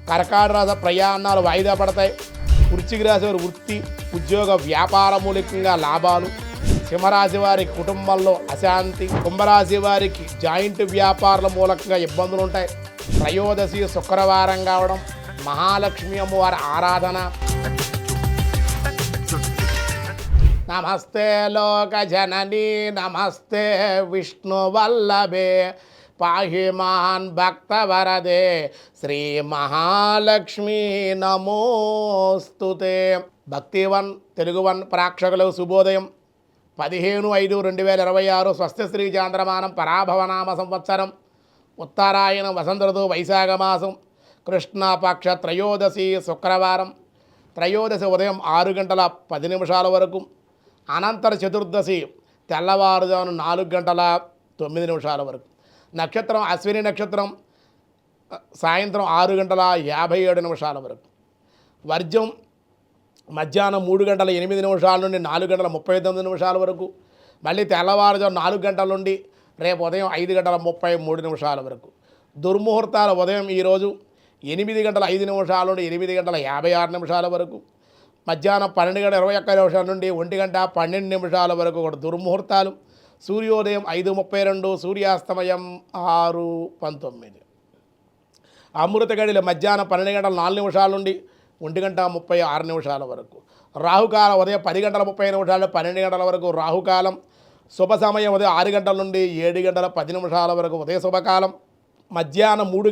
కర్కాటక రాశి ప్రయాణాలు వాయిదా పడతాయి. వృశ్చిక రాశి వారి వృత్తి, ఉద్యోగ, వ్యాపార మూలికంగా లాభాలు. సింహరాశి వారికి కుటుంబంలో అశాంతి. కుంభరాశి వారికి జాయింట్ వ్యాపారాల మూలకంగా ఇబ్బందులు ఉంటాయి. త్రయోదశి శుక్రవారం కావడం, మహాలక్ష్మి అమ్మవారి ఆరాధన. నమస్తే లోక జననీ నమస్తే విష్ణు వల్లభే పాహి మాన్ భక్త వరదే శ్రీ మహాలక్ష్మి నమోస్తుతే. భక్తివన్ తెలుగువన్ ప్రేక్షకులకు శుభోదయం. 15/5/2026 స్వస్తి చాంద్రమానం పరాభవనామ సంవత్సరం, ఉత్తరాయణ వసంత ఋతువు వైశాఖ మాసం, కృష్ణపక్ష త్రయోదశి శుక్రవారం. త్రయోదశి ఉదయం 6:10 వరకు, అనంతర చతుర్దశి తెల్లవారుజామున 4:09 వరకు. నక్షత్రం అశ్విని నక్షత్రం సాయంత్రం 6:57 వరకు. వర్జం మధ్యాహ్నం 3:08 నుండి 4:39 వరకు. మళ్ళీ తెల్లవారుజాము 4 గంటల నుండి రేపు ఉదయం 5:33 వరకు. దుర్ముహూర్తాలు ఉదయం ఈరోజు 8:05 నుండి 8:56 వరకు. మధ్యాహ్నం 12:21 నుండి 1:12 వరకు కూడా దుర్ముహూర్తాలు. సూర్యోదయం 5:32, సూర్యాస్తమయం 6:19. అమృత గడిలో మధ్యాహ్నం 12:04 నుండి 1:36 వరకు. రాహుకాలం ఉదయం 10:30 నుండి 12 వరకు రాహుకాలం. శుభ సమయం ఉదయం 6 గంటల నుండి 7:10 వరకు ఉదయ శుభకాలం. మధ్యాహ్నం 3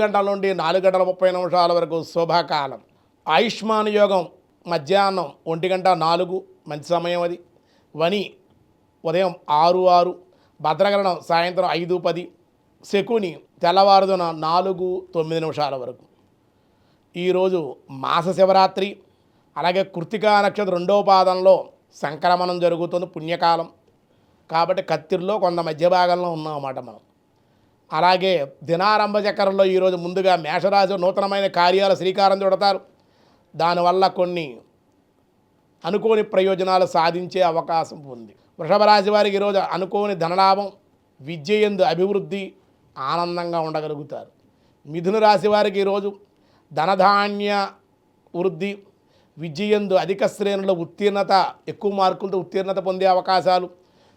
గంటల నుండి 4:30 వరకు శుభకాలం. ఆయుష్మాన్ యోగం మధ్యాహ్నం 1:04 మంచి సమయం అది. వని ఉదయం 6:06, భద్రగరణం సాయంత్రం 5:10, శకుని తెల్లవారుజామున 4:09 వరకు. ఈరోజు మాస శివరాత్రి, అలాగే కృత్తికా నక్షత్రం 2వ పాదంలో సంక్రమణం జరుగుతుంది, పుణ్యకాలం కాబట్టి కత్తిరిలో కొంత మధ్య భాగంలో ఉన్నామన్నమాట మనం. అలాగే దినారంభ చక్రంలో ఈరోజు ముందుగా మేషరాశి నూతనమైన కార్యాలు శ్రీకారం చుడతారు. దానివల్ల కొన్ని అనుకోని ప్రయోజనాలు సాధించే అవకాశం ఉంది. వృషభ రాశి వారికి ఈరోజు అనుకోని ధనలాభం, విద్యయందు అభివృద్ధి, ఆనందంగా ఉండగలుగుతారు. మిథున రాశి వారికి ఈరోజు ధనధాన్య వృద్ధి, విజయందు అధిక శ్రేణుల ఉత్తీర్ణత, ఎక్కువ మార్కులతో ఉత్తీర్ణత పొందే అవకాశాలు,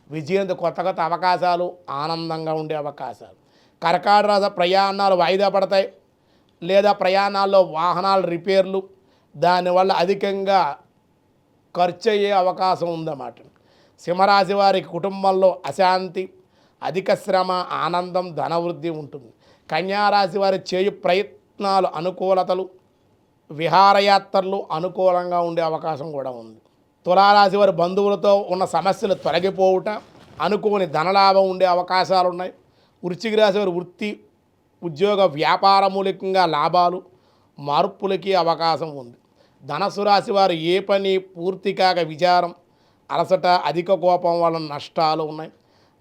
విజయందు కొత్త అవకాశాలు, ఆనందంగా ఉండే అవకాశాలు. కర్కాటక రాశి ప్రయాణాలు వాయిదా పడతాయి, లేదా ప్రయాణాల్లో వాహనాల రిపేర్లు, దానివల్ల అధికంగా ఖర్చు అయ్యే అవకాశం ఉందన్నమాట. సింహరాశి వారికి కుటుంబంలో అశాంతి, అధిక శ్రమ, ఆనందం, ధనవృద్ధి ఉంటుంది. కన్యారాశి వారి చేయు ప్రయత్నాలు అనుకూలతలు, విహారయాత్రలు అనుకూలంగా ఉండే అవకాశం కూడా ఉంది. తులారాశి వారి బంధువులతో ఉన్న సమస్యలు తొలగిపోవుట, అనుకోని ధనలాభం ఉండే అవకాశాలు ఉన్నాయి. వృశ్చిక రాశి వారి వృత్తి, ఉద్యోగ, వ్యాపార మూలికంగా లాభాలు, మార్పులకి అవకాశం ఉంది. ధనస్సు రాశి వారు ఏ పని పూర్తి కాక విచారం, అలసట, అధిక కోపం వలన నష్టాలు ఉన్నాయి.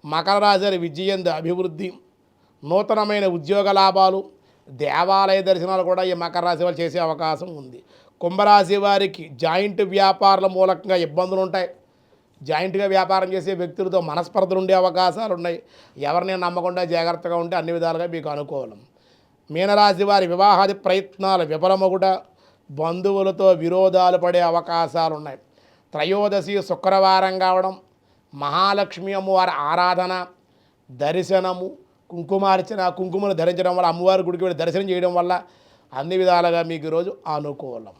మకర రాశి వారి విజయందు అభివృద్ధి, నూతనమైన ఉద్యోగ లాభాలు, దేవాలయ దర్శనాలు కూడా ఈ మకర రాశి వారు చేసే అవకాశం ఉంది. కుంభరాశి వారికి జాయింట్ వ్యాపారాల మూలకంగా ఇబ్బందులు ఉంటాయి. జాయింట్గా వ్యాపారం చేసే వ్యక్తులతో మనస్పర్ధలు ఉండే అవకాశాలు ఉన్నాయి. ఎవరిని నమ్మకుండా జాగ్రత్తగా ఉంటే అన్ని విధాలుగా మీకు అనుకూలం. మీనరాశి వారి వివాహాది ప్రయత్నాలు విఫలమగుట, బంధువులతో విరోధాలు పడే అవకాశాలు ఉన్నాయి. త్రయోదశి శుక్రవారం కావడం, మహాలక్ష్మి అమ్మవారి ఆరాధన, దర్శనము, కుంకుమార్చన, కుంకుమను ధరించడం వల్ల, అమ్మవారి గుడికి వెళ్ళి దర్శనం చేయడం వల్ల అన్ని విధాలుగా మీకు ఈరోజు అనుకూలం.